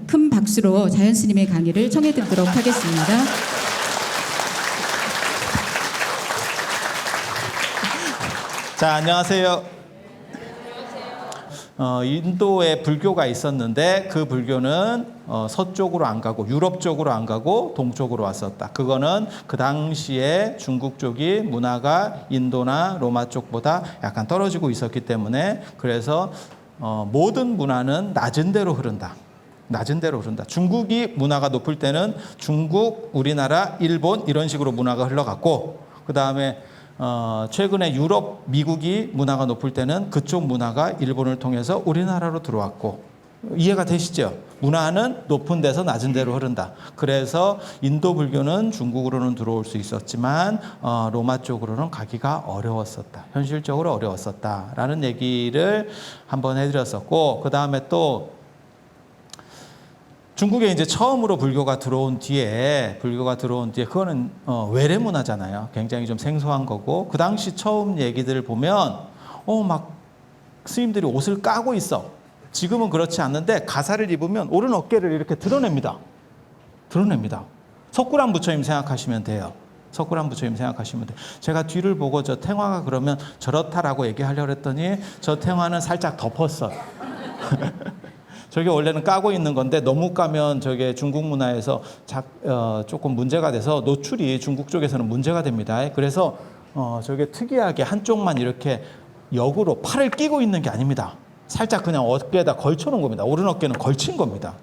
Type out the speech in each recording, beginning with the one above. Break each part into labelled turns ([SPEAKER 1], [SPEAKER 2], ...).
[SPEAKER 1] 큰 박수로 자연 스님의 강의를 청해 듣도록 하겠습니다.
[SPEAKER 2] 자, 안녕하세요. 인도에 불교가 있었는데 그 불교는 서쪽으로 안 가고 유럽 쪽으로 안 가고 동쪽으로 왔었다. 그거는 그 당시에 중국 쪽이 문화가 인도나 로마 쪽보다 약간 떨어지고 있었기 때문에 그래서 모든 문화는 낮은 데로 흐른다. 낮은 데로 흐른다. 중국이 문화가 높을 때는 중국, 우리나라, 일본 이런 식으로 문화가 흘러갔고 그 다음에 최근에 유럽, 미국이 문화가 높을 때는 그쪽 문화가 일본을 통해서 우리나라로 들어왔고 이해가 되시죠? 문화는 높은 데서 낮은 데로 흐른다. 그래서 인도 불교는 중국으로는 들어올 수 있었지만 로마 쪽으로는 가기가 어려웠었다. 현실적으로 어려웠었다라는 얘기를 한번 해드렸었고 그 다음에 또 중국에 이제 처음으로 불교가 들어온 뒤에 그거는 외래 문화잖아요. 굉장히 좀 생소한 거고 그 당시 처음 얘기들을 보면 막 스님들이 옷을 까고 있어. 지금은 그렇지 않는데 가사를 입으면 오른 어깨를 이렇게 드러냅니다. 석굴암 부처님 생각하시면 돼요. 석굴암 부처님 생각하시면 돼요. 제가 뒤를 보고 저 탱화가 그러면 저렇다라고 얘기하려고 했더니 저 탱화는 살짝 덮었어. 저게 원래는 까고 있는 건데 너무 까면 저게 중국 문화에서 조금 문제가 돼서 노출이 중국 쪽에서는 문제가 됩니다. 그래서 저게 특이하게 한쪽만 이렇게 역으로 팔을 끼고 있는 게 아닙니다. 살짝 그냥 어깨에다 걸쳐놓은 겁니다. 오른 어깨는 걸친 겁니다.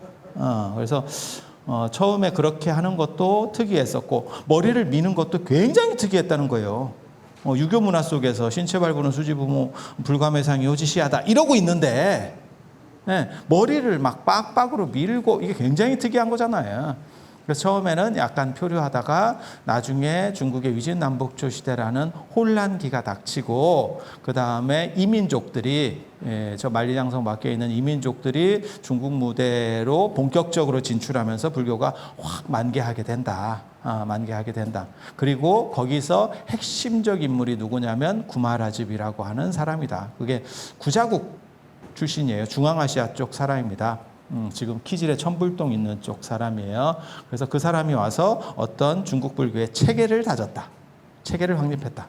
[SPEAKER 2] 그래서 처음에 그렇게 하는 것도 특이했었고 머리를 미는 것도 굉장히 특이했다는 거예요. 유교 문화 속에서 신체 발부는 수지부모 불가매상이 호지시하다 이러고 있는데 네, 머리를 막 빡빡으로 밀고 이게 굉장히 특이한 거잖아요. 그래서 처음에는 약간 표류하다가 나중에 중국의 위진남북조 시대라는 혼란기가 닥치고 그 다음에 이민족들이 저 만리장성 밖에 있는 이민족들이 중국 무대로 본격적으로 진출하면서 불교가 확 만개하게 된다. 그리고 거기서 핵심적 인물이 누구냐면 구마라집이라고 하는 사람이다. 그게 구자국 출신이에요. 중앙아시아 쪽 사람입니다. 지금 키질에 천불동 있는 쪽 사람이에요. 그래서 그 사람이 와서 어떤 중국 불교의 체계를 다졌다. 체계를 확립했다.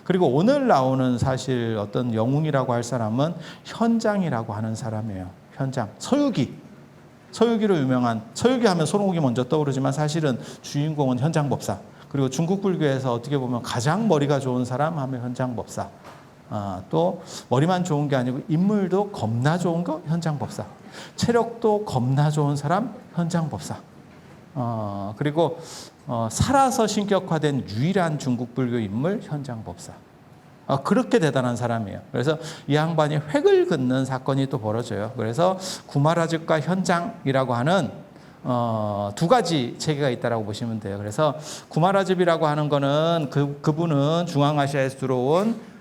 [SPEAKER 2] 그리고 오늘 나오는 사실 어떤 영웅이라고 할 사람은 현장이라고 하는 사람이에요. 현장. 서유기로 유명한, 서유기 하면 손오공이 먼저 떠오르지만 사실은 주인공은 현장법사. 그리고 중국 불교에서 어떻게 보면 가장 머리가 좋은 사람 하면 현장법사. 또 머리만 좋은 게 아니고 인물도 겁나 좋은 거 현장법사. 체력도 겁나 좋은 사람 현장법사. 그리고 살아서 신격화된 유일한 중국 불교 인물 현장법사. 그렇게 대단한 사람이에요. 그래서 이 양반이 획을 긋는 사건이 또 벌어져요. 그래서 구마라집과 현장이라고 하는 두 가지 체계가 있다라고 보시면 돼요. 그래서 구마라집이라고 하는 거는 그분은 중앙아시아에서 들어온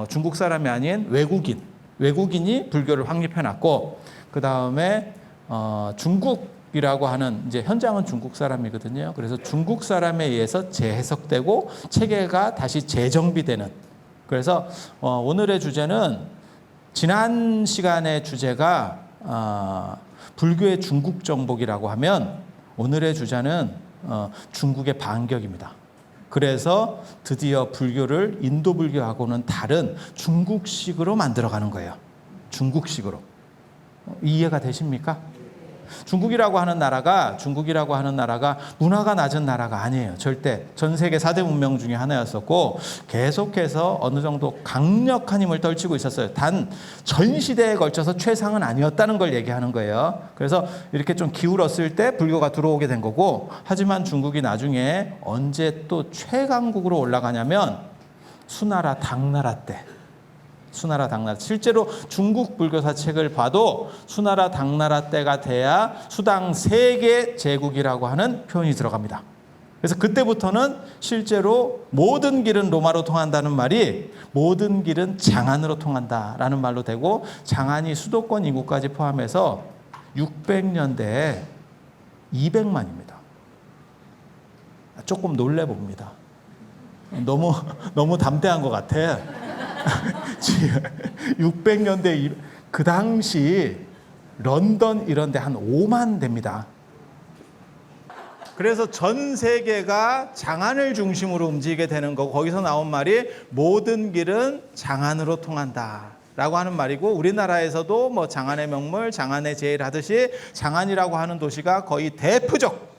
[SPEAKER 2] 중국 사람이 아닌 외국인이 불교를 확립해 놨고 그 다음에 중국이라고 하는 이제 현장은 중국 사람이거든요. 그래서 중국 사람에 의해서 재해석되고 체계가 다시 재정비되는. 그래서 오늘의 주제는 지난 시간의 주제가 불교의 중국 정복이라고 하면 오늘의 주제는 중국의 반격입니다. 그래서 드디어 불교를 인도 불교하고는 다른 중국식으로 만들어가는 거예요. 중국식으로. 이해가 되십니까? 중국이라고 하는 나라가 문화가 낮은 나라가 아니에요. 절대. 전 세계 4대 문명 중에 하나였었고 계속해서 어느 정도 강력한 힘을 떨치고 있었어요. 단 전 시대에 걸쳐서 최상은 아니었다는 걸 얘기하는 거예요. 그래서 이렇게 좀 기울었을 때 불교가 들어오게 된 거고 하지만 중국이 나중에 언제 또 최강국으로 올라가냐면 수나라 당나라 때. 실제로 중국 불교사 책을 봐도 수나라 당나라 때가 돼야 수당 세계 제국이라고 하는 표현이 들어갑니다. 그래서 그때부터는 실제로 모든 길은 로마로 통한다는 말이 모든 길은 장안으로 통한다라는 말로 되고 장안이 수도권 인구까지 포함해서 600년대에 200만입니다. 조금 놀래봅니다. 너무 담대한 것 같아. 600년대 그 당시 런던 이런 데 한 5만 됩니다. 그래서 전 세계가 장안을 중심으로 움직이게 되는 거고, 거기서 나온 말이 모든 길은 장안으로 통한다 라고 하는 말이고, 우리나라에서도 뭐 장안의 명물, 장안의 제일 하듯이 장안이라고 하는 도시가 거의 대표적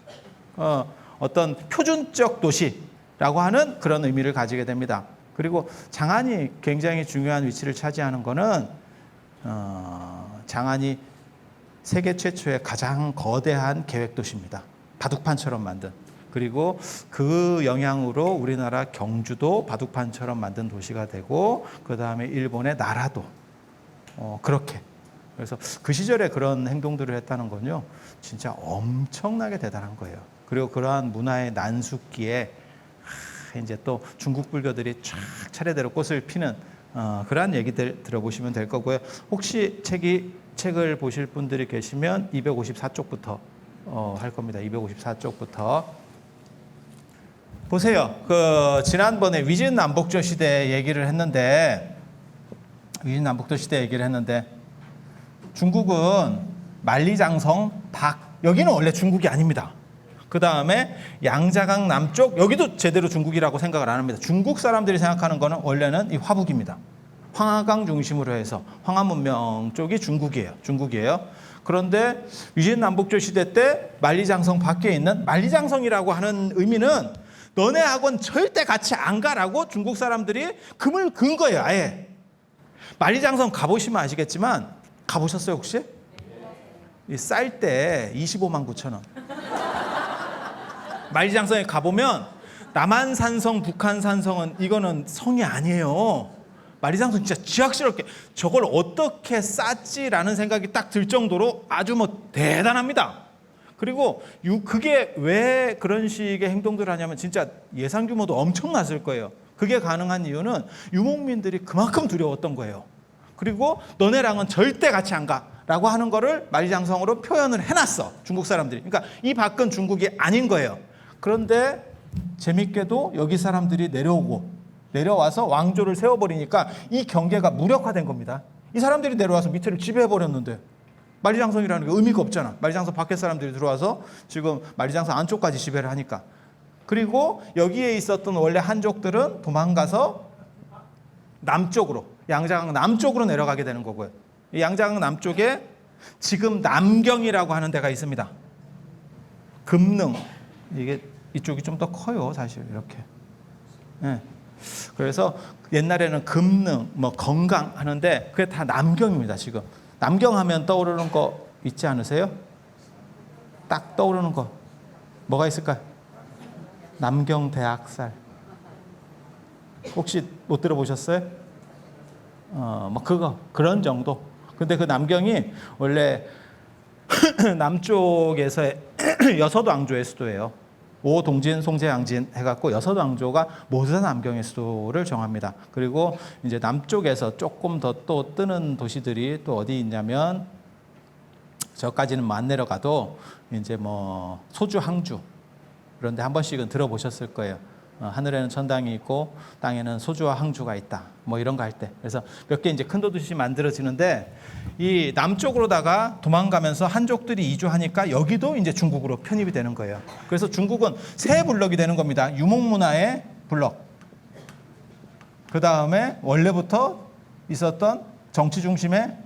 [SPEAKER 2] 어떤 표준적 도시라고 하는 그런 의미를 가지게 됩니다. 그리고 장안이 굉장히 중요한 위치를 차지하는 거는 장안이 세계 최초의 가장 거대한 계획도시입니다. 바둑판처럼 만든. 그리고 그 영향으로 우리나라 경주도 바둑판처럼 만든 도시가 되고, 그 다음에 일본의 나라도 그렇게. 그래서 그 시절에 그런 행동들을 했다는 건요, 진짜 엄청나게 대단한 거예요. 그리고 그러한 문화의 난숙기에 이제 또 중국 불교들이 쫙 차례대로 꽃을 피는 그러한 얘기들 들어보시면 될 거고요. 혹시 책을 보실 분들이 계시면 254쪽부터 할 겁니다. 254쪽부터 보세요. 그 지난번에 위진남북조 시대 얘기를 했는데, 중국은 만리장성, 여기는 원래 중국이 아닙니다. 그 다음에 양자강 남쪽, 여기도 제대로 중국이라고 생각을 안 합니다. 중국 사람들이 생각하는 거는 원래는 이 화북입니다. 황하강 중심으로 해서 황하문명 쪽이 중국이에요. 그런데 위진남북조 시대 때 만리장성 밖에 있는, 만리장성이라고 하는 의미는 너네하고는 절대 같이 안 가라고 중국 사람들이 금을 그은 거예요. 아예. 만리장성 가보시면 아시겠지만, 가보셨어요 혹시? 쌀 때 25만 9천 원. 만리장성에 가보면 남한산성, 북한산성은 이거는 성이 아니에요. 만리장성 진짜 지악스럽게 저걸 어떻게 쌌지라는 생각이 딱 들 정도로 아주 뭐 대단합니다. 그리고 그게 왜 그런 식의 행동들을 하냐면 진짜 예산 규모도 엄청났을 거예요. 그게 가능한 이유는 유목민들이 그만큼 두려웠던 거예요. 그리고 너네랑은 절대 같이 안 가라고 하는 거를 만리장성으로 표현을 해놨어, 중국 사람들이. 그러니까 이 밖은 중국이 아닌 거예요. 그런데 재밌게도 여기 사람들이 내려와서 왕조를 세워버리니까 이 경계가 무력화된 겁니다. 이 사람들이 내려와서 밑에를 지배해버렸는데 만리장성이라는 게 의미가 없잖아. 만리장성 밖에 사람들이 들어와서 지금 만리장성 안쪽까지 지배를 하니까. 그리고 여기에 있었던 원래 한족들은 도망가서 남쪽으로, 양자강 남쪽으로 내려가게 되는 거고요. 이 양자강 남쪽에 지금 남경이라고 하는 데가 있습니다. 금능, 이쪽이 좀 더 커요, 사실 이렇게. 네. 그래서 옛날에는 금능, 뭐 건강 하는데 그게 다 남경입니다. 지금 남경하면 떠오르는 거 있지 않으세요? 딱 떠오르는 거 뭐가 있을까요? 남경대학살. 혹시 못 들어보셨어요? 뭐 그런 정도. 근데 그 남경이 원래 남쪽에서의 여서도왕조의 수도예요. 오동진, 송제양진 해갖고 여서도왕조가 모든 남경의 수도를 정합니다. 그리고 이제 남쪽에서 조금 더 또 뜨는 도시들이 또 어디 있냐면, 저까지는 안 내려가도 이제 뭐 소주, 항주, 그런데 한 번씩은 들어보셨을 거예요. 하늘에는 천당이 있고 땅에는 소주와 항주가 있다. 뭐 이런 거 할 때. 그래서 몇 개 이제 큰 도시 만들어지는데, 이 남쪽으로다가 도망가면서 한족들이 이주하니까 여기도 이제 중국으로 편입이 되는 거예요. 그래서 중국은 새 블럭이 되는 겁니다. 유목문화의 블럭. 그 다음에 원래부터 있었던 정치 중심의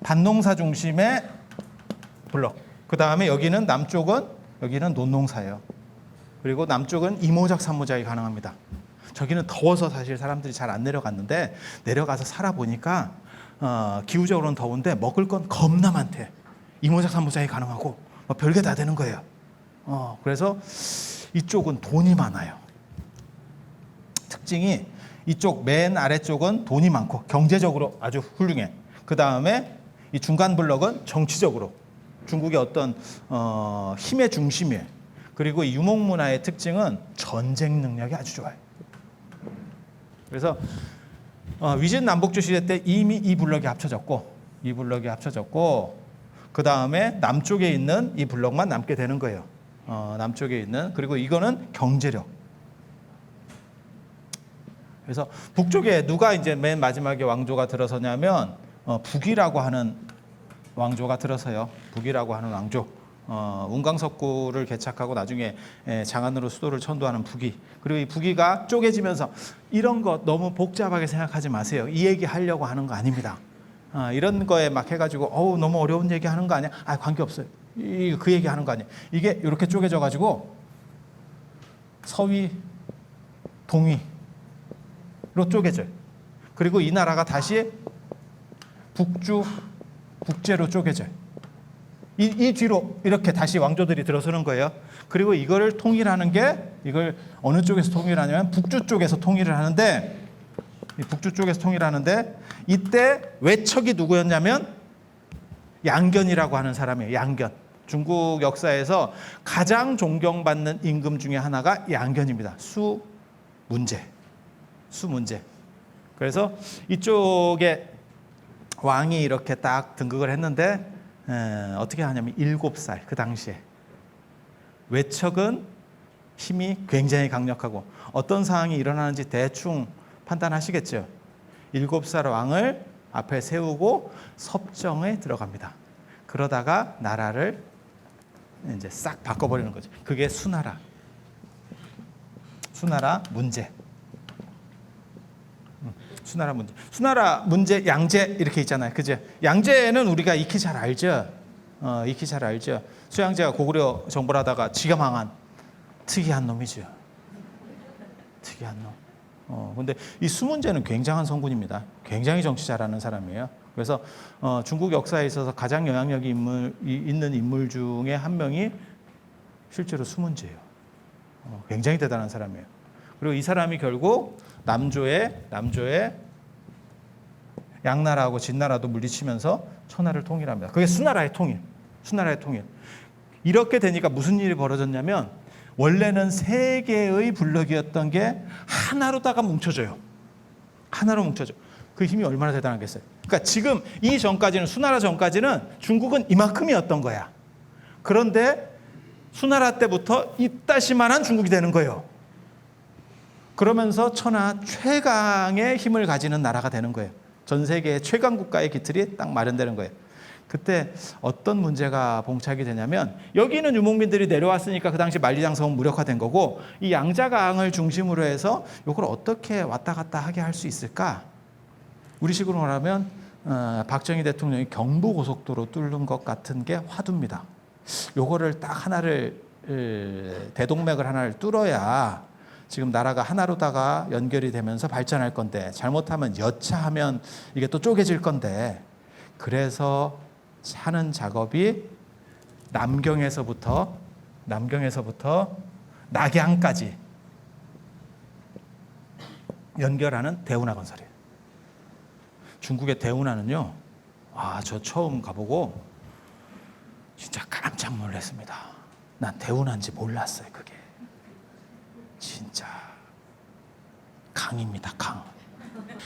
[SPEAKER 2] 밭농사 중심의 블럭. 그 다음에 여기는 남쪽은 여기는 논농사예요. 그리고 남쪽은 이모작 삼모작이 가능합니다. 저기는 더워서 사실 사람들이 잘 안 내려갔는데, 내려가서 살아보니까 기후적으로는 더운데 먹을 건 겁나 많대. 이모작 삼모작이 가능하고 뭐 별게 다 되는 거예요. 그래서 이쪽은 돈이 많아요. 특징이 이쪽 맨 아래쪽은 돈이 많고 경제적으로 아주 훌륭해. 그 다음에 이 중간 블럭은 정치적으로 중국의 어떤 힘의 중심이에요. 그리고 이 유목문화의 특징은 전쟁 능력이 아주 좋아요. 그래서 위진남북조 시대 때 이미 이 블럭이 합쳐졌고, 그 다음에 남쪽에 있는 이 블럭만 남게 되는 거예요. 남쪽에 있는. 그리고 이거는 경제력. 그래서 북쪽에 누가 이제 맨 마지막에 왕조가 들어서냐면 북이라고 하는 왕조가 들어서요. 북이라고 하는 왕조. 운강석구를 개척하고 나중에 장안으로 수도를 천도하는 북이. 그리고 이 북이가 쪼개지면서 이런 거 너무 복잡하게 생각하지 마세요. 이 얘기 하려고 하는 거 아닙니다. 이런 거에 막 해가지고 너무 어려운 얘기 하는 거 아니야? 관계없어요. 그 얘기 하는 거 아니에요. 이게 이렇게 쪼개져 가지고 서위, 동위로 쪼개져요. 그리고 이 나라가 다시 북주, 북제로 쪼개져요. 이 뒤로 이렇게 다시 왕조들이 들어서는 거예요. 그리고 이거를 통일하는 게, 이걸 어느 쪽에서 통일하냐면 북주 쪽에서 통일을 하는데, 이 북주 쪽에서 통일하는데, 이때 외척이 누구였냐면 양견이라고 하는 사람이에요. 양견. 중국 역사에서 가장 존경받는 임금 중에 하나가 양견입니다. 수문제. 그래서 이쪽에 왕이 이렇게 딱 등극을 했는데 어떻게 하냐면 7살, 그 당시에. 외척은 힘이 굉장히 강력하고 어떤 상황이 일어나는지 대충 판단하시겠죠. 7살 왕을 앞에 세우고 섭정에 들어갑니다. 그러다가 나라를 이제 싹 바꿔버리는 거죠. 그게 수나라 문제. 수나라 문제, 양제 이렇게 있잖아요. 그죠? 양제는 우리가 익히 잘 알죠. 수양제가 고구려 정벌 하다가 지가 망한 특이한 놈이죠. 특이한 놈. 근데 이 수문제는 굉장한 성군입니다. 굉장히 정치 잘하는 사람이에요. 그래서 중국 역사에 있어서 가장 영향력이 있는 인물 중에 한 명이 실제로 수문제예요. 굉장히 대단한 사람이에요. 그리고 이 사람이 결국 남조의 양나라하고 진나라도 물리치면서 천하를 통일합니다. 그게 수나라의 통일. 이렇게 되니까 무슨 일이 벌어졌냐면 원래는 세 개의 블럭이었던 게 하나로다가 뭉쳐져요. 그 힘이 얼마나 대단하겠어요. 그러니까 지금 이 전까지는, 수나라 전까지는 중국은 이만큼이었던 거야. 그런데 수나라 때부터 이따시만한 중국이 되는 거예요. 그러면서 천하 최강의 힘을 가지는 나라가 되는 거예요. 전 세계의 최강 국가의 기틀이 딱 마련되는 거예요. 그때 어떤 문제가 봉착이 되냐면, 여기는 유목민들이 내려왔으니까 그 당시 만리장성은 무력화된 거고, 이 양자강을 중심으로 해서 이걸 어떻게 왔다 갔다 하게 할 수 있을까? 우리식으로 말하면 박정희 대통령이 경부고속도로 뚫는 것 같은 게 화두입니다. 요거를 딱 하나를, 대동맥을 하나를 뚫어야 지금 나라가 하나로다가 연결이 되면서 발전할 건데, 잘못하면 여차하면 이게 또 쪼개질 건데, 그래서 하는 작업이 남경에서부터 낙양까지 연결하는 대운하 건설이에요. 중국의 대운하는요, 저 처음 가보고 진짜 깜짝 놀랐습니다. 난 대운하인지 몰랐어요. 그게 진짜 강입니다. 강.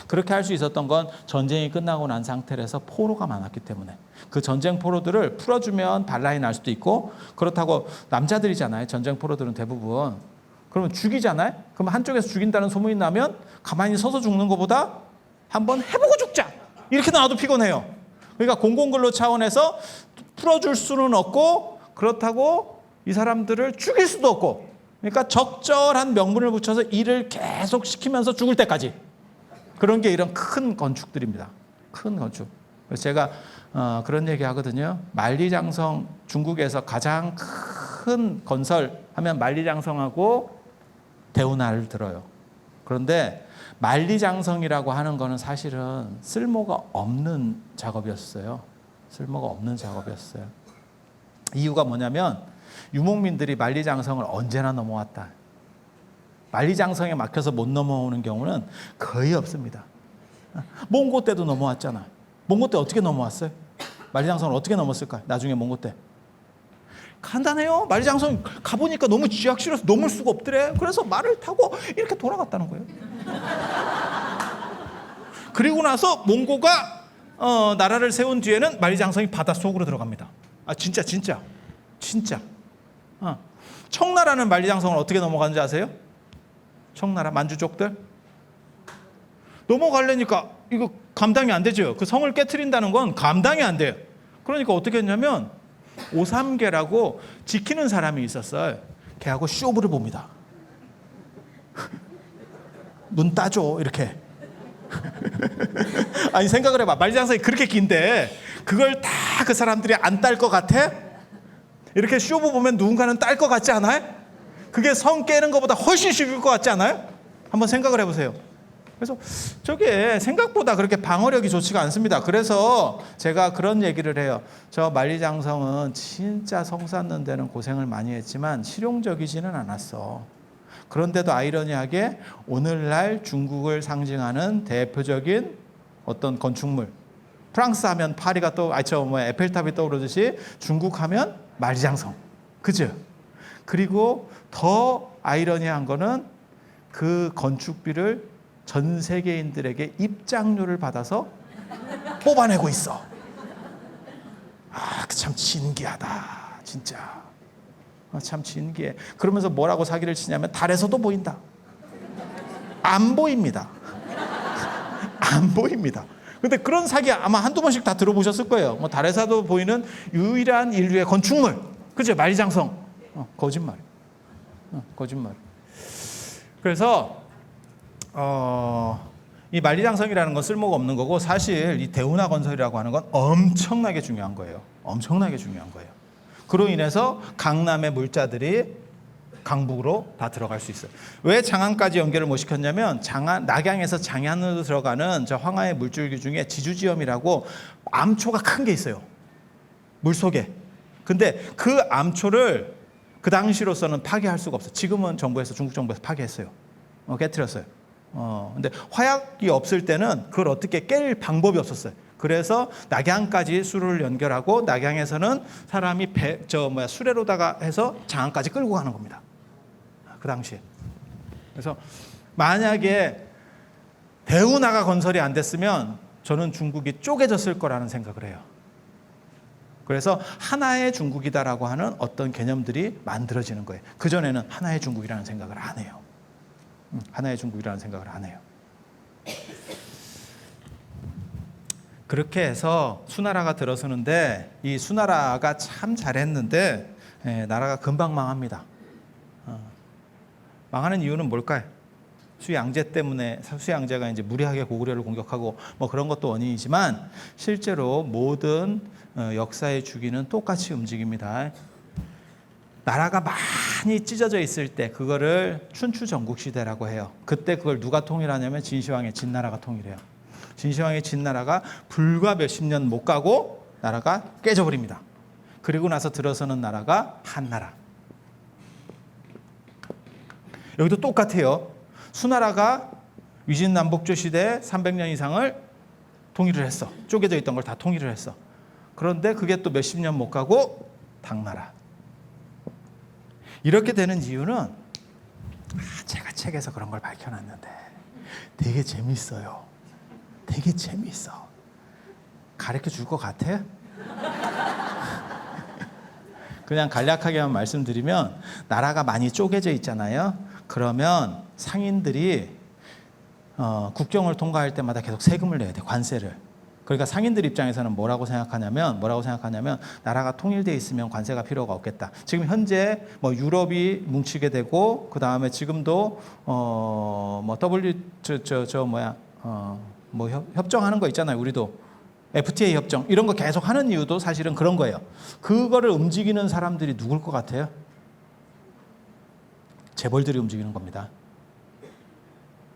[SPEAKER 2] 그렇게 할 수 있었던 건 전쟁이 끝나고 난 상태라서 포로가 많았기 때문에, 그 전쟁 포로들을 풀어주면 반란이 날 수도 있고, 그렇다고 남자들이잖아요. 전쟁 포로들은 대부분. 그러면 죽이잖아요. 그럼 한쪽에서 죽인다는 소문이 나면 가만히 서서 죽는 것보다 한번 해보고 죽자, 이렇게 나와도 피곤해요. 그러니까 공공근로 차원에서 풀어줄 수는 없고, 그렇다고 이 사람들을 죽일 수도 없고, 그러니까 적절한 명분을 붙여서 일을 계속 시키면서 죽을 때까지. 그런 게 이런 큰 건축들입니다. 큰 건축. 그래서 제가 그런 얘기 하거든요. 만리장성, 중국에서 가장 큰 건설 하면 만리장성하고 대운하를 들어요. 그런데 만리장성이라고 하는 거는 사실은 쓸모가 없는 작업이었어요. 이유가 뭐냐면, 유목민들이 만리장성을 언제나 넘어왔다. 만리장성에 막혀서 못 넘어오는 경우는 거의 없습니다. 몽고 때도 넘어왔잖아. 몽고 때 어떻게 넘어왔어요? 만리장성을 어떻게 넘었을까? 나중에 몽고 때. 간단해요. 만리장성 가보니까 너무 쥐약실어서 넘을 수가 없더래. 그래서 말을 타고 이렇게 돌아갔다는 거예요. 그리고 나서 몽고가 나라를 세운 뒤에는 만리장성이 바닷속으로 들어갑니다. 진짜. 청나라는 만리장성을 어떻게 넘어가는지 아세요? 청나라 만주족들 넘어가려니까 이거 감당이 안 되죠. 그 성을 깨트린다는 건 감당이 안 돼요. 그러니까 어떻게 했냐면 오삼계라고 지키는 사람이 있었어요. 걔하고 쇼부를 봅니다. 눈 따줘 이렇게. 아니 생각을 해봐. 만리장성이 그렇게 긴데 그걸 다 그 사람들이 안 딸 것 같아? 이렇게 쇼부 보면 누군가는 딸 것 같지 않아요? 그게 성 깨는 것보다 훨씬 쉬울 것 같지 않아요? 한번 생각을 해보세요. 그래서 저게 생각보다 그렇게 방어력이 좋지가 않습니다. 그래서 제가 그런 얘기를 해요. 저 만리장성은 진짜 성 쌓는 데는 고생을 많이 했지만 실용적이지는 않았어. 그런데도 아이러니하게 오늘날 중국을 상징하는 대표적인 어떤 건축물, 프랑스 하면 파리가 에펠탑이 떠오르듯이 중국 하면 만리장성, 그죠? 그리고 더 아이러니한 거는 그 건축비를 전 세계인들에게 입장료를 받아서 뽑아내고 있어. 참 신기하다, 진짜. 참 신기해. 그러면서 뭐라고 사기를 치냐면 달에서도 보인다. 안 보입니다. 안 보입니다. 근데 그런 사기 아마 한두 번씩 다 들어보셨을 거예요. 뭐 달에서도 보이는 유일한 인류의 건축물, 그죠? 만리장성. 거짓말. 거짓말. 그래서 이 만리장성이라는 건 쓸모가 없는 거고 사실 이 대운하 건설이라고 하는 건 엄청나게 중요한 거예요. 엄청나게 중요한 거예요. 그로 인해서 강남의 물자들이 강북으로 다 들어갈 수 있어요. 왜 장안까지 연결을 못 시켰냐면 낙양에서 장안으로 들어가는 저 황하의 물줄기 중에 지주지염이라고 암초가 큰 게 있어요. 물속에. 근데 그 암초를 그 당시로서는 파괴할 수가 없어요. 지금은 중국 정부에서 파괴했어요. 깨트렸어요. 근데 화약이 없을 때는 그걸 어떻게 깰 방법이 없었어요. 그래서 낙양까지 수로를 연결하고 낙양에서는 사람이 수레로다가 해서 장안까지 끌고 가는 겁니다. 그 당시에. 그래서 만약에 대운하가 건설이 안 됐으면 저는 중국이 쪼개졌을 거라는 생각을 해요. 그래서 하나의 중국이다라고 하는 어떤 개념들이 만들어지는 거예요. 그전에는 하나의 중국이라는 생각을 안 해요. 하나의 중국이라는 생각을 안 해요. 그렇게 해서 수나라가 들어서는데 이 수나라가 참 잘했는데 나라가 금방 망합니다. 망하는 이유는 뭘까요? 수양제 때문에 수양제가 이제 무리하게 고구려를 공격하고 뭐 그런 것도 원인이지만 실제로 모든 역사의 주기는 똑같이 움직입니다. 나라가 많이 찢어져 있을 때 그거를 춘추 전국시대라고 해요. 그때 그걸 누가 통일하냐면 진시황의 진나라가 통일해요. 진시황의 진나라가 불과 몇십 년 못 가고 나라가 깨져버립니다. 그리고 나서 들어서는 나라가 한나라. 여기도 똑같아요. 수나라가 위진남북조 시대에 300년 이상을 통일을 했어. 쪼개져 있던 걸 다 통일을 했어. 그런데 그게 또 몇십 년 못 가고 당나라. 이렇게 되는 이유는 제가 책에서 그런 걸 밝혀놨는데 되게 재밌어요. 되게 재밌어. 가르쳐 줄 것 같아? 그냥 간략하게만 말씀드리면 나라가 많이 쪼개져 있잖아요. 그러면 상인들이 국경을 통과할 때마다 계속 세금을 내야 돼. 관세를. 그러니까 상인들 입장에서는 뭐라고 생각하냐면 나라가 통일돼 있으면 관세가 필요가 없겠다. 지금 현재 뭐 유럽이 뭉치게 되고 그 다음에 지금도 협정하는 거 있잖아요. 우리도 FTA 협정 이런 거 계속 하는 이유도 사실은 그런 거예요. 그거를 움직이는 사람들이 누굴 것 같아요? 재벌들이 움직이는 겁니다.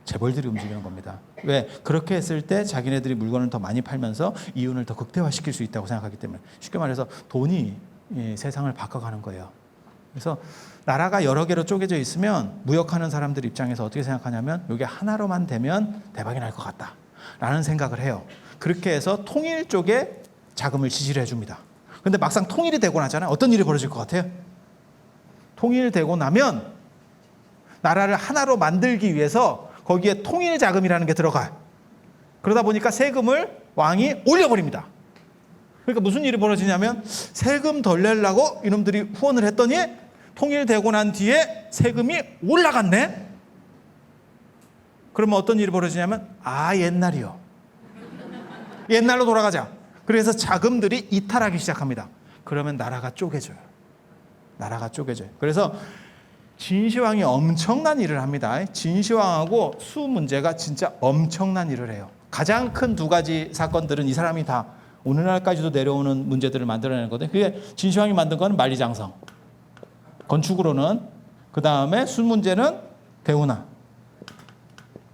[SPEAKER 2] 재벌들이 움직이는 겁니다. 왜? 그렇게 했을 때 자기네들이 물건을 더 많이 팔면서 이윤을 더 극대화시킬 수 있다고 생각하기 때문에 쉽게 말해서 돈이 세상을 바꿔가는 거예요. 그래서 나라가 여러 개로 쪼개져 있으면 무역하는 사람들 입장에서 어떻게 생각하냐면 이게 하나로만 되면 대박이 날 것 같다라는 생각을 해요. 그렇게 해서 통일 쪽에 자금을 지지를 해줍니다. 그런데 막상 통일이 되고 나잖아요. 어떤 일이 벌어질 것 같아요? 통일되고 나면 나라를 하나로 만들기 위해서 거기에 통일 자금이라는 게 들어가요. 그러다 보니까 세금을 왕이 올려버립니다. 그러니까 무슨 일이 벌어지냐면 세금 덜 내려고 이놈들이 후원을 했더니 통일되고 난 뒤에 세금이 올라갔네. 그러면 어떤 일이 벌어지냐면 옛날이요. 옛날로 돌아가자. 그래서 자금들이 이탈하기 시작합니다. 그러면 나라가 쪼개져요. 나라가 쪼개져요. 그래서 진시황이 엄청난 일을 합니다. 진시황하고 수 문제가 진짜 엄청난 일을 해요. 가장 큰 두 가지 사건들은 이 사람이 다 오늘날까지도 내려오는 문제들을 만들어내는 거거든요. 그게 진시황이 만든 건 만리장성, 건축으로는. 그 다음에 수 문제는 대운하.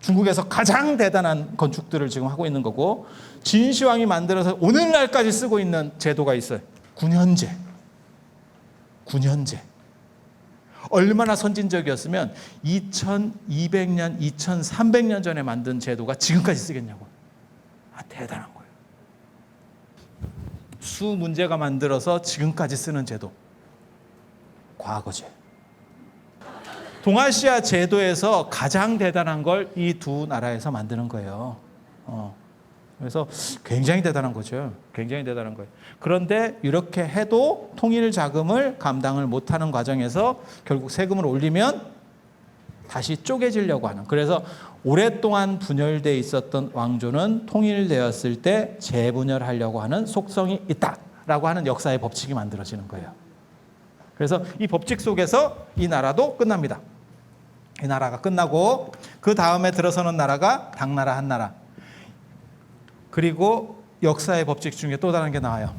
[SPEAKER 2] 중국에서 가장 대단한 건축들을 지금 하고 있는 거고, 진시황이 만들어서 오늘날까지 쓰고 있는 제도가 있어요. 군현제. 군현제. 얼마나 선진적이었으면 2200년, 2300년 전에 만든 제도가 지금까지 쓰겠냐고. 대단한 거예요. 수 문제가 만들어서 지금까지 쓰는 제도. 과거제. 동아시아 제도에서 가장 대단한 걸 이 두 나라에서 만드는 거예요. 그래서 굉장히 대단한 거죠. 굉장히 대단한 거예요. 그런데 이렇게 해도 통일 자금을 감당을 못하는 과정에서 결국 세금을 올리면 다시 쪼개지려고 하는. 그래서 오랫동안 분열되어 있었던 왕조는 통일되었을 때 재분열하려고 하는 속성이 있다라고 하는 역사의 법칙이 만들어지는 거예요. 그래서 이 법칙 속에서 이 나라도 끝납니다. 이 나라가 끝나고 그 다음에 들어서는 나라가 당나라, 한나라. 그리고 역사의 법칙 중에 또 다른 게 나와요.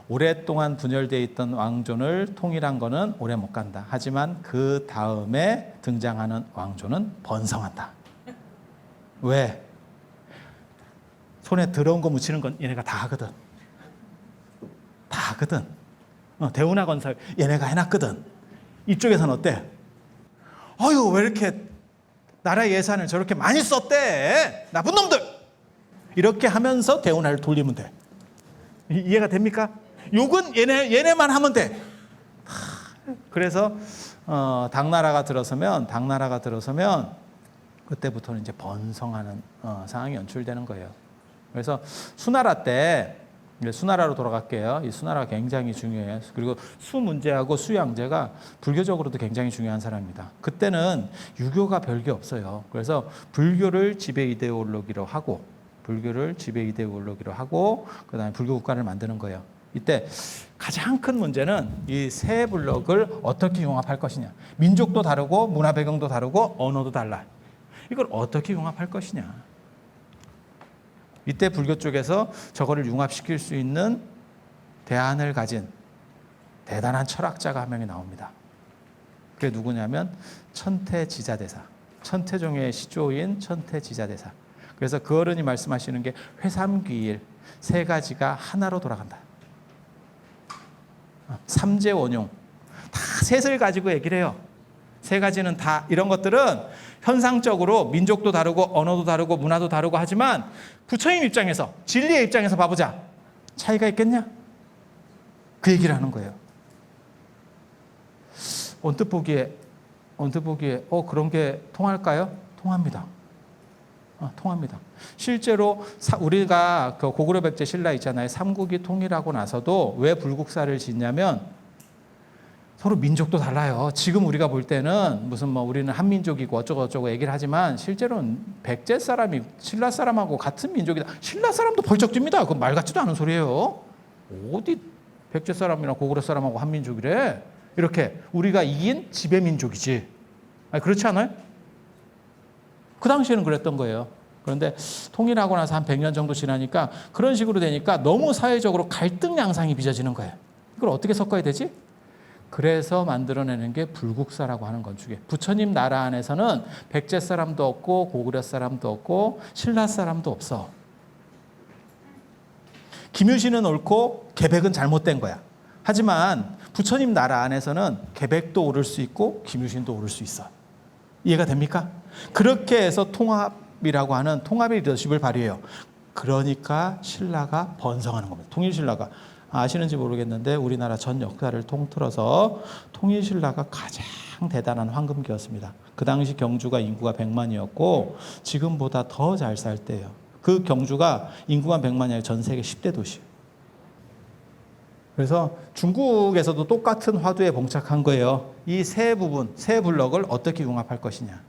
[SPEAKER 2] 오랫동안 분열되어 있던 왕조를 통일한 거는 오래 못 간다. 하지만 그 다음에 등장하는 왕조는 번성한다. 왜? 손에 더러운 거 묻히는 건 얘네가 다 하거든. 다 하거든. 대운하 건설 얘네가 해놨거든. 이쪽에서는 어때? 어휴, 왜 이렇게 나라 예산을 저렇게 많이 썼대? 나쁜 놈들! 이렇게 하면서 대운하를 돌리면 돼. 이해가 됩니까? 욕은 얘네만 하면 돼. 그래서 당나라가 들어서면 그때부터는 이제 번성하는 상황이 연출되는 거예요. 그래서 수나라 때, 수나라로 돌아갈게요. 이 수나라가 굉장히 중요해요. 그리고 수 문제하고 수양제가 불교적으로도 굉장히 중요한 사람입니다. 그때는 유교가 별게 없어요. 그래서 불교를 지배 이데올로기로 하고, 그다음에 불교 국가를 만드는 거예요. 이때 가장 큰 문제는 이 세 블록을 어떻게 융합할 것이냐. 민족도 다르고 문화 배경도 다르고 언어도 달라. 이걸 어떻게 융합할 것이냐. 이때 불교 쪽에서 저거를 융합시킬 수 있는 대안을 가진 대단한 철학자가 한 명이 나옵니다. 그게 누구냐면 천태지자대사. 천태종의 시조인 천태지자대사. 그래서 그 어른이 말씀하시는 게 회삼귀일 세 가지가 하나로 돌아간다. 삼재원용 다 셋을 가지고 얘기를 해요. 세 가지는 다 이런 것들은 현상적으로 민족도 다르고 언어도 다르고 문화도 다르고 하지만 부처님 입장에서 진리의 입장에서 봐보자. 차이가 있겠냐? 그 얘기를 하는 거예요. 언뜻 보기에 그런 게 통할까요? 통합니다. 통합니다. 실제로 우리가 그 고구려 백제 신라 있잖아요. 삼국이 통일하고 나서도 왜 불국사를 짓냐면 서로 민족도 달라요. 지금 우리가 볼 때는 무슨 우리는 한민족이고 어쩌고 얘기를 하지만 실제로는 백제 사람이 신라 사람하고 같은 민족이다. 신라 사람도 벌쩍 뜁니다. 그건 말 같지도 않은 소리예요. 어디 백제 사람이나 고구려 사람하고 한민족이래. 이렇게 우리가 이긴 지배민족이지. 그렇지 않아요? 그 당시에는 그랬던 거예요. 그런데 통일하고 나서 한 100년 정도 지나니까 그런 식으로 되니까 너무 사회적으로 갈등 양상이 빚어지는 거예요. 이걸 어떻게 섞어야 되지? 그래서 만들어내는 게 불국사라고 하는 건축이에요. 부처님 나라 안에서는 백제 사람도 없고 고구려 사람도 없고 신라 사람도 없어. 김유신은 옳고 계백은 잘못된 거야. 하지만 부처님 나라 안에서는 계백도 오를 수 있고 김유신도 오를 수 있어. 이해가 됩니까? 그렇게 해서 통합이라고 하는 통합의 리더십을 발휘해요. 그러니까 신라가 번성하는 겁니다. 통일신라가. 아시는지 모르겠는데 우리나라 전 역사를 통틀어서 통일신라가 가장 대단한 황금기였습니다. 그 당시 경주가 인구가 100만이었고 지금보다 더 잘 살 때예요. 그 경주가 인구가 100만이 아니라 전 세계 10대 도시예요. 그래서 중국에서도 똑같은 화두에 봉착한 거예요. 이 세 부분, 세 블럭을 어떻게 융합할 것이냐.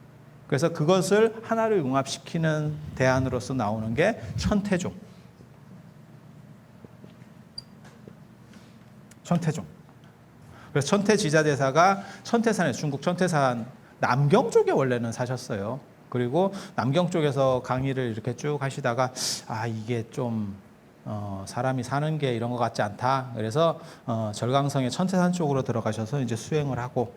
[SPEAKER 2] 그래서 그것을 하나로 융합시키는 대안으로서 나오는 게 천태종. 천태종. 그래서 천태지자대사가 천태산에 중국 천태산 남경 쪽에 원래는 사셨어요. 그리고 남경 쪽에서 강의를 이렇게 쭉 하시다가 이게 좀 사람이 사는 게 이런 것 같지 않다. 그래서 절강성의 천태산 쪽으로 들어가셔서 이제 수행을 하고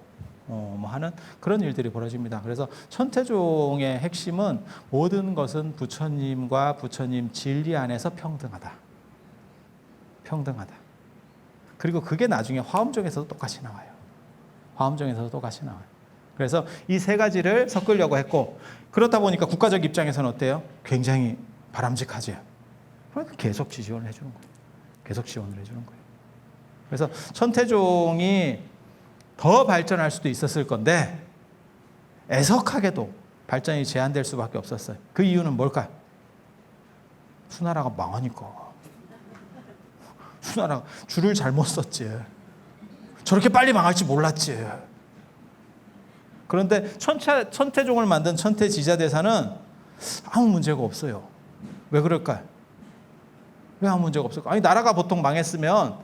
[SPEAKER 2] 뭐 하는 그런 일들이 벌어집니다. 그래서 천태종의 핵심은 모든 것은 부처님과 부처님 진리 안에서 평등하다. 평등하다. 그리고 그게 나중에 화엄종에서도 똑같이 나와요. 화엄종에서도 똑같이 나와요. 그래서 이 세 가지를 섞으려고 했고, 그렇다 보니까 국가적 입장에서는 어때요? 굉장히 바람직하죠. 그러니까 계속 지원을 해주는 거예요. 계속 지원을 해주는 거예요. 그래서 천태종이 더 발전할 수도 있었을 건데 애석하게도 발전이 제한될 수밖에 없었어요. 그 이유는 뭘까요? 수나라가 망하니까. 수나라가 줄을 잘못 썼지. 저렇게 빨리 망할지 몰랐지. 그런데 천태종을 만든 천태지자대사는 아무 문제가 없어요. 왜 그럴까요? 왜 아무 문제가 없을까? 나라가 보통 망했으면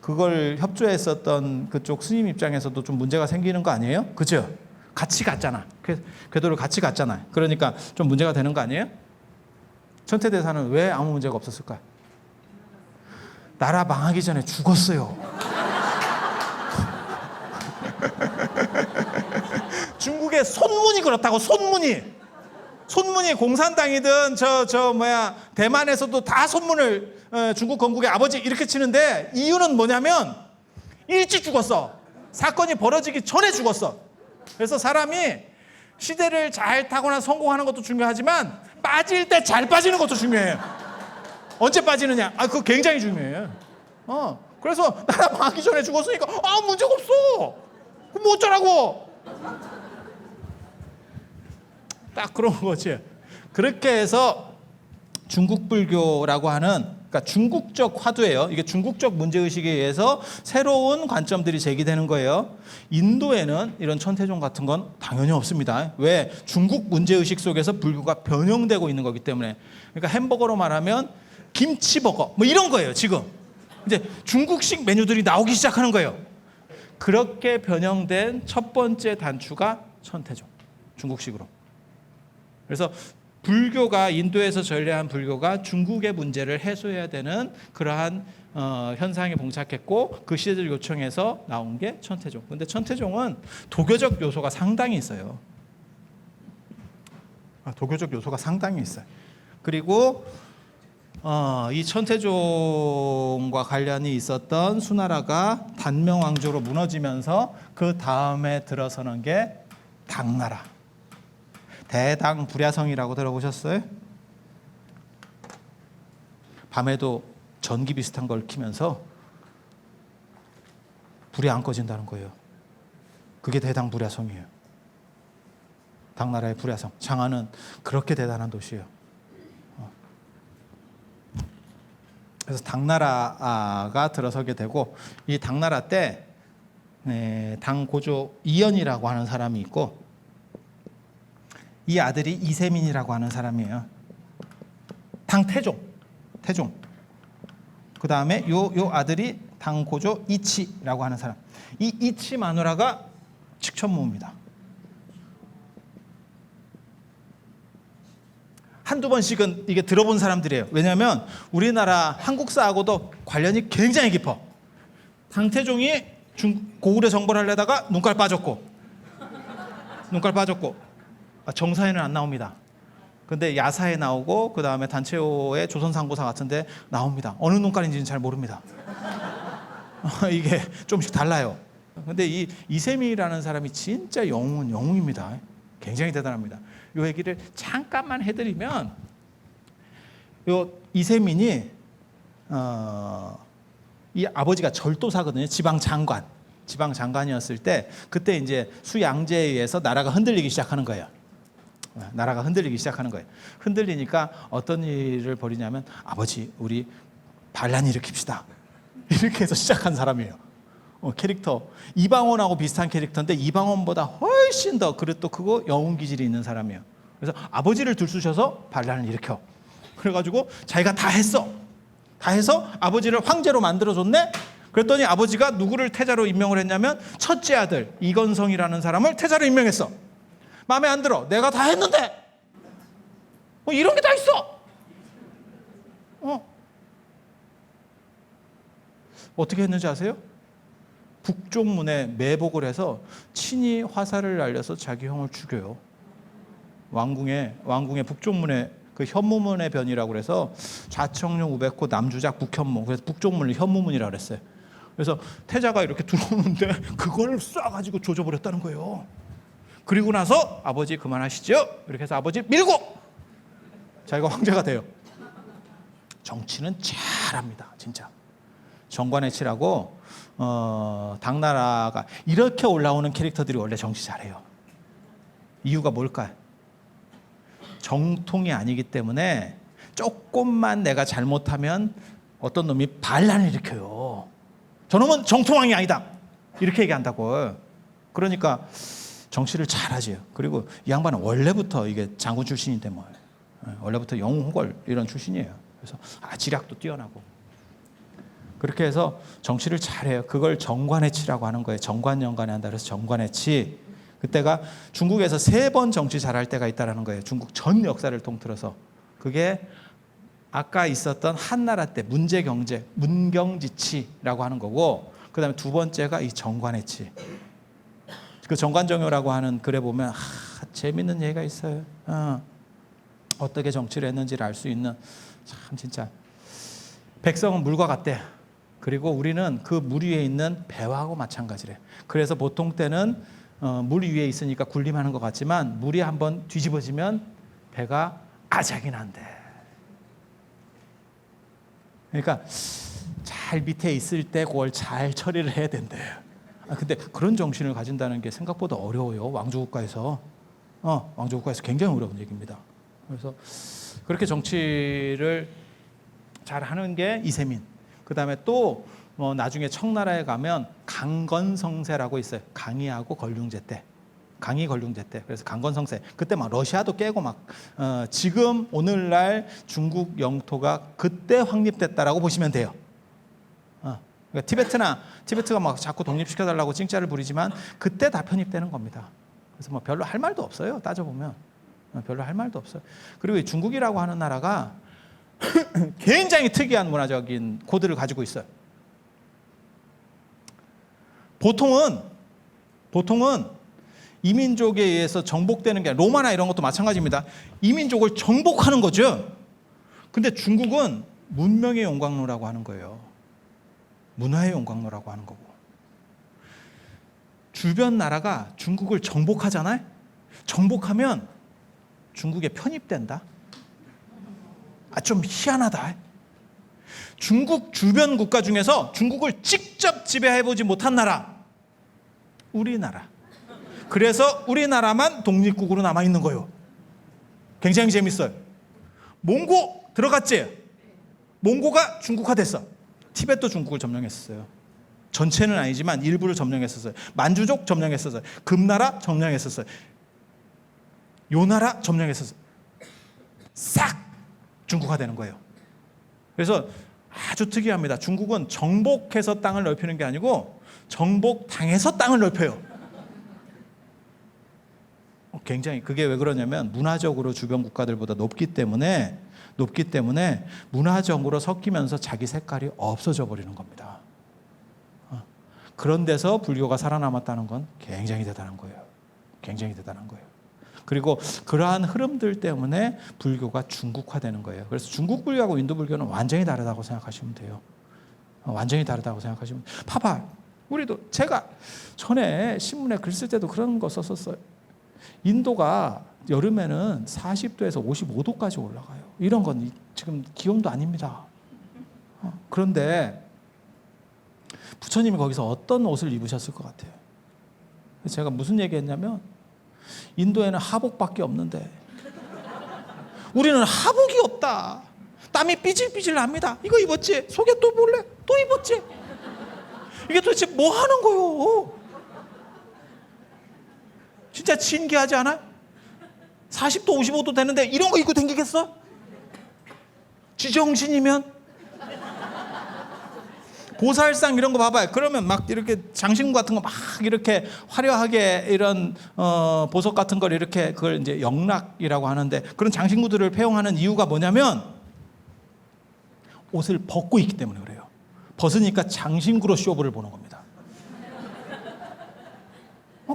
[SPEAKER 2] 그걸 협조했었던 그쪽 스님 입장에서도 좀 문제가 생기는 거 아니에요? 그죠? 같이 갔잖아. 궤도를 같이 갔잖아요. 그러니까 좀 문제가 되는 거 아니에요? 천태대사는 왜 아무 문제가 없었을까요? 나라 망하기 전에 죽었어요. 중국의 손문이 그렇다고. 손문이 공산당이든 대만에서도 다 손문을 중국 건국의 아버지 이렇게 치는데 이유는 뭐냐면 일찍 죽었어. 사건이 벌어지기 전에 죽었어. 그래서 사람이 시대를 잘 타거나 성공하는 것도 중요하지만 빠질 때 잘 빠지는 것도 중요해요. 언제 빠지느냐? 그거 굉장히 중요해요. 그래서 나라 망하기 전에 죽었으니까 문제가 없어. 그럼 뭐 어쩌라고? 딱 그런 거지. 그렇게 해서 중국 불교라고 하는, 그러니까 중국적 화두예요. 이게 중국적 문제의식에 의해서 새로운 관점들이 제기되는 거예요. 인도에는 이런 천태종 같은 건 당연히 없습니다. 왜? 중국 문제의식 속에서 불교가 변형되고 있는 거기 때문에. 그러니까 햄버거로 말하면 김치버거 뭐 이런 거예요. 지금 이제 중국식 메뉴들이 나오기 시작하는 거예요. 그렇게 변형된 첫 번째 단추가 천태종, 중국식으로. 그래서 불교가, 인도에서 전래한 불교가 중국의 문제를 해소해야 되는 그러한 현상에 봉착했고, 그 시대를 요청해서 나온 게 천태종. 근데 천태종은 도교적 요소가 상당히 있어요. 도교적 요소가 상당히 있어요. 그리고 이 천태종과 관련이 있었던 수나라가 단명왕조로 무너지면서 그 다음에 들어서는 게 당나라. 대당 불야성이라고 들어보셨어요? 밤에도 전기 비슷한 걸 켜면서 불이 안 꺼진다는 거예요. 그게 대당 불야성이에요. 당나라의 불야성. 장안은 그렇게 대단한 도시예요. 그래서 당나라가 들어서게 되고, 이 당나라 때 당고조 이연이라고 하는 사람이 있고, 이 아들이 이세민이라고 하는 사람이에요. 당태종. 그 다음에 요 아들이 당고조 이치라고 하는 사람. 이 이치 마누라가 직천무입니다. 한두 번씩은 이게 들어본 사람들이에요. 왜냐하면 우리나라 한국사하고도 관련이 굉장히 깊어. 당태종이 고구려 정벌을 하려다가 눈깔 빠졌고 정사에는 안 나옵니다. 근데 야사에 나오고, 그 다음에 단체호의 조선상고사 같은데 나옵니다. 어느 눈깔인지는 잘 모릅니다. 이게 좀씩 달라요. 근데 이 이세민이라는 사람이 진짜 영웅입니다. 굉장히 대단합니다. 이 얘기를 잠깐만 해드리면, 요 이세민이 이 아버지가 절도사거든요. 지방장관이었을 때, 그때 이제 수양제에 의해서 나라가 흔들리기 시작하는 거예요. 흔들리니까 어떤 일을 벌이냐면, 아버지 우리 반란 일으킵시다. 이렇게 해서 시작한 사람이에요. 캐릭터 이방원하고 비슷한 캐릭터인데 이방원보다 훨씬 더 그릇도 크고 영웅 기질이 있는 사람이에요. 그래서 아버지를 들쑤셔서 반란을 일으켜. 그래가지고 자기가 다 했어. 다 해서 아버지를 황제로 만들어줬네? 그랬더니 아버지가 누구를 태자로 임명을 했냐면 첫째 아들 이건성이라는 사람을 태자로 임명했어. 마음에 안 들어. 내가 다 했는데 뭐 이런 게 다 있어. 어떻게 했는지 아세요? 북쪽문에 매복을 해서 친히 화살을 날려서 자기 형을 죽여요. 왕궁의 북쪽문에 그 현무문의 변이라고 그래서 좌청룡 우백호 남주작 북현무, 그래서 북쪽문을 현무문이라고 그랬어요. 그래서 태자가 이렇게 들어오는데 그걸 쏴가지고 조져버렸다는 거예요. 그리고 나서 아버지 그만하시죠. 이렇게 해서 아버지 밀고 자기가 황제가 돼요. 정치는 잘합니다. 진짜. 정관의치라고 당나라가 이렇게 올라오는 캐릭터들이 원래 정치 잘해요. 이유가 뭘까요? 정통이 아니기 때문에 조금만 내가 잘못하면 어떤 놈이 반란을 일으켜요. 저놈은 정통왕이 아니다. 이렇게 얘기한다고. 그러니까 정치를 잘하지요. 그리고 이 양반은 원래부터 이게 장군 출신인데 뭐 원래부터 영웅호걸 이런 출신이에요. 그래서 지략도 뛰어나고. 그렇게 해서 정치를 잘해요. 그걸 정관의치라고 하는 거예요. 정관연관에 한다 그래서 정관의치. 그때가 중국에서 3번 정치 잘할 때가 있다는 거예요. 중국 전 역사를 통틀어서. 그게 아까 있었던 한나라 때 문제경제, 문경지치라고 하는 거고, 그 다음에 2번째가 이 정관의치. 그 정관정효라고 하는 글에 보면 재밌는 얘기가 있어요. 어떻게 정치를 했는지를 알 수 있는 참 진짜. 백성은 물과 같대. 그리고 우리는 그 물 위에 있는 배하고 마찬가지래. 그래서 보통 때는 물 위에 있으니까 군림하는 것 같지만 물이 한번 뒤집어지면 배가 아작이 난대. 그러니까 잘 밑에 있을 때 그걸 잘 처리를 해야 된대. 근데 그런 정신을 가진다는 게 생각보다 어려워요. 왕조국가에서. 왕조국가에서 굉장히 어려운 얘기입니다. 그래서 그렇게 정치를 잘 하는 게 이세민. 그 다음에 또 나중에 청나라에 가면 강건성세라고 있어요. 강희하고 걸륭제 때. 강희 걸륭제 때. 그래서 강건성세. 그때 막 러시아도 깨고 막 지금 오늘날 중국 영토가 그때 확립됐다라고 보시면 돼요. 그러니까 티베트가 막 자꾸 독립시켜달라고 찡짜를 부리지만 그때 다 편입되는 겁니다. 그래서 뭐 별로 할 말도 없어요. 따져보면 별로 할 말도 없어요. 그리고 이 중국이라고 하는 나라가 굉장히 특이한 문화적인 코드를 가지고 있어요. 보통은 이민족에 의해서 정복되는 게 아니라 로마나 이런 것도 마찬가지입니다. 이민족을 정복하는 거죠. 근데 중국은 문명의 용광로라고 하는 거예요. 문화의 용광로라고 하는 거고. 주변 나라가 중국을 정복하잖아요. 정복하면 중국에 편입된다. 좀 희한하다. 중국 주변 국가 중에서 중국을 직접 지배해보지 못한 나라, 우리나라. 그래서 우리나라만 독립국으로 남아있는 거예요. 굉장히 재밌어요. 몽고 들어갔지? 몽고가 중국화됐어. 티벳도 중국을 점령했었어요. 전체는 아니지만 일부를 점령했었어요. 만주족 점령했었어요. 금나라 점령했었어요. 요나라 점령했었어요. 싹 중국화되는 거예요. 그래서 아주 특이합니다. 중국은 정복해서 땅을 넓히는 게 아니고 정복당해서 땅을 넓혀요. 굉장히 그게 왜 그러냐면 문화적으로 주변 국가들보다 높기 때문에 문화적으로 섞이면서 자기 색깔이 없어져 버리는 겁니다. 그런 데서 불교가 살아남았다는 건 굉장히 대단한 거예요. 굉장히 대단한 거예요. 그리고 그러한 흐름들 때문에 불교가 중국화되는 거예요. 그래서 중국 불교하고 인도 불교는 완전히 다르다고 생각하시면 돼요. 완전히 다르다고 생각하시면 돼요. 봐봐. 우리도 제가 전에 신문에 글 쓸 때도 그런 거 썼었어요. 인도가 여름에는 40도에서 55도까지 올라가요. 이런 건 지금 기온도 아닙니다. 그런데 부처님이 거기서 어떤 옷을 입으셨을 것 같아요? 제가 무슨 얘기했냐면 인도에는 하복밖에 없는데 우리는 하복이 없다. 땀이 삐질삐질 납니다. 이거 입었지? 속에 또 볼래? 또 입었지? 이게 도대체 뭐 하는 거요? 진짜 신기하지 않아요? 40도 55도 되는데 이런 거 입고 다니겠어? 지정신이면? 보살상 이런 거 봐봐요. 그러면 막 이렇게 장신구 같은 거 막 이렇게 화려하게 이런 보석 같은 걸 이렇게 그걸 이제 영락이라고 하는데 그런 장신구들을 배용하는 이유가 뭐냐면 옷을 벗고 있기 때문에 그래요. 벗으니까 장신구로 쇼부를 보는 겁니다.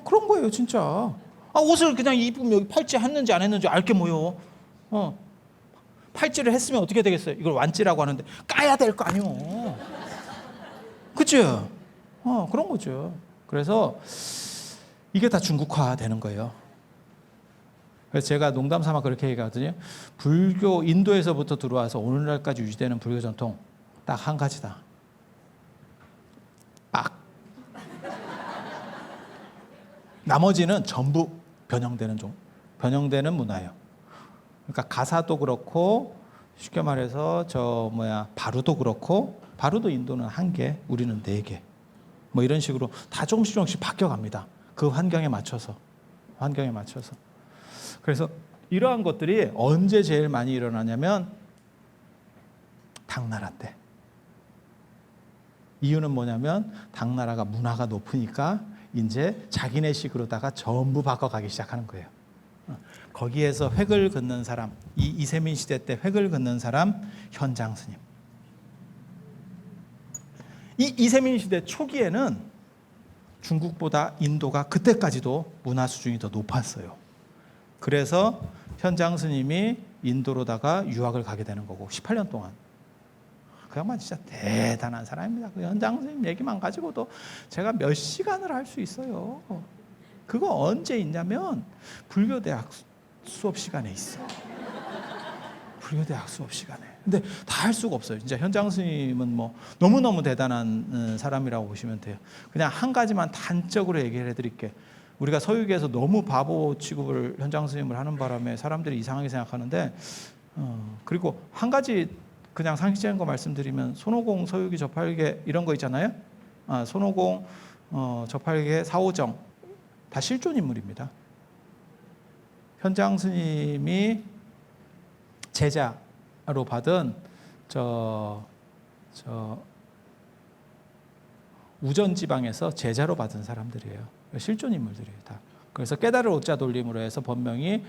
[SPEAKER 2] 그런 거예요, 진짜. 옷을 그냥 입으면 여기 팔찌 했는지 안 했는지 알게 뭐요. 팔찌를 했으면 어떻게 되겠어요? 이걸 완찌라고 하는데 까야 될 거 아니요. 그죠? 그런 거죠. 그래서 이게 다 중국화 되는 거예요. 그래서 제가 농담 삼아 그렇게 얘기하거든요. 불교 인도에서부터 들어와서 오늘날까지 유지되는 불교 전통 딱 한 가지다. 악. 나머지는 전부 변형되는 문화예요. 그러니까 가사도 그렇고 쉽게 말해서 바루도 그렇고 바루도 인도는 1개, 우리는 4개. 뭐 이런 식으로 다 조금씩 바뀌어갑니다. 그 환경에 맞춰서. 그래서 이러한 것들이 언제 제일 많이 일어나냐면 당나라 때. 이유는 뭐냐면 당나라가 문화가 높으니까 이제 자기네 식으로다가 전부 바꿔가기 시작하는 거예요. 거기에서 획을 긋는 사람, 이 이세민 시대 때 획을 긋는 사람 현장 스님. 이 이세민 시대 초기에는 중국보다 인도가 그때까지도 문화 수준이 더 높았어요. 그래서 현장 스님이 인도로다가 유학을 가게 되는 거고 18년 동안. 그 양반 진짜 대단한 사람입니다. 그 현장 스님 얘기만 가지고도 제가 몇 시간을 할 수 있어요. 그거 언제 있냐면 불교대학 수업 시간에 있어. 불교대학 수업 시간에. 근데 다 할 수가 없어요. 진짜 현장 스님은 뭐 너무너무 대단한 사람이라고 보시면 돼요. 그냥 한 가지만 단적으로 얘기를 해드릴게. 우리가 서유기에서 너무 바보 취급을 현장 스님을 하는 바람에 사람들이 이상하게 생각하는데 그리고 한 가지 그냥 상식적인 거 말씀드리면 손오공, 서유기, 저팔계 이런 거 있잖아요. 손오공, 저팔계, 사오정 다 실존 인물입니다. 현장 스님이 제자로 받은 우전 지방에서 제자로 받은 사람들이에요. 실존 인물들이에요, 다. 그래서 깨달을 오자 돌림으로 해서 본명이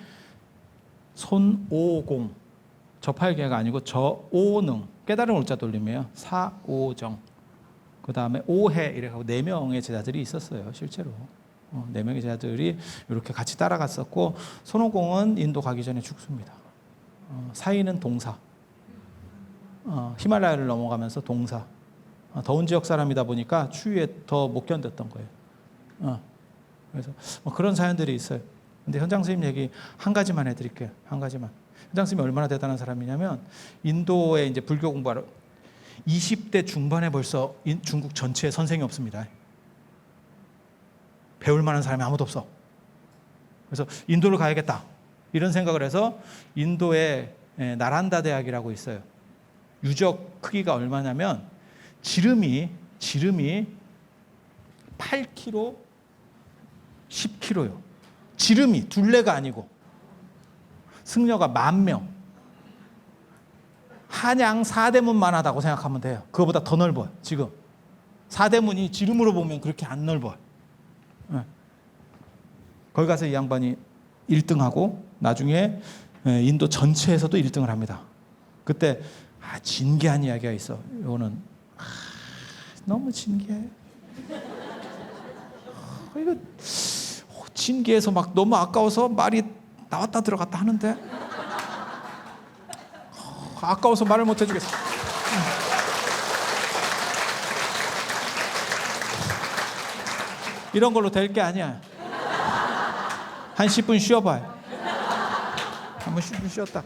[SPEAKER 2] 손오공, 저팔계가 아니고 저오능, 깨달은 오자 돌림이에요. 사오정, 그 다음에 오해 이렇게 하고 4명의 제자들이 있었어요, 실제로. 4명의 제자들이 이렇게 같이 따라갔었고 손오공은 인도 가기 전에 죽습니다. 사이는 동사, 히말라야를 넘어가면서 동사. 더운 지역 사람이다 보니까 추위에 더 못 견뎠던 거예요. 그래서 그런 사연들이 있어요. 근데 현장 스님 얘기 한 가지만 해드릴게요. 한 가지만. 현장 스님이 얼마나 대단한 사람이냐면 인도에 이제 불교 공부하러 20대 중반에 벌써 중국 전체에 선생이 없습니다. 배울 만한 사람이 아무도 없어. 그래서 인도를 가야겠다 이런 생각을 해서 인도에 나란다 대학이라고 있어요. 유적 크기가 얼마냐면 지름이 8km, 10km요. 지름이 둘레가 아니고 승려가 10,000명. 한양 사대문만 하다고 생각하면 돼요. 그거보다 더 넓어요. 지금 사대문이 지름으로 보면 그렇게 안 넓어요. 거기 가서 이 양반이 1등하고 나중에 인도 전체에서도 1등을 합니다. 그때 진기한 이야기가 있어. 이거는 너무 진기해. 이거 진기해서 막 너무 아까워서 말이 나왔다 들어갔다 하는데 아까워서 말을 못 해주겠어. 이런 걸로 될 게 아니야. 한 10분 쉬어봐요. 한번 10분 쉬었다.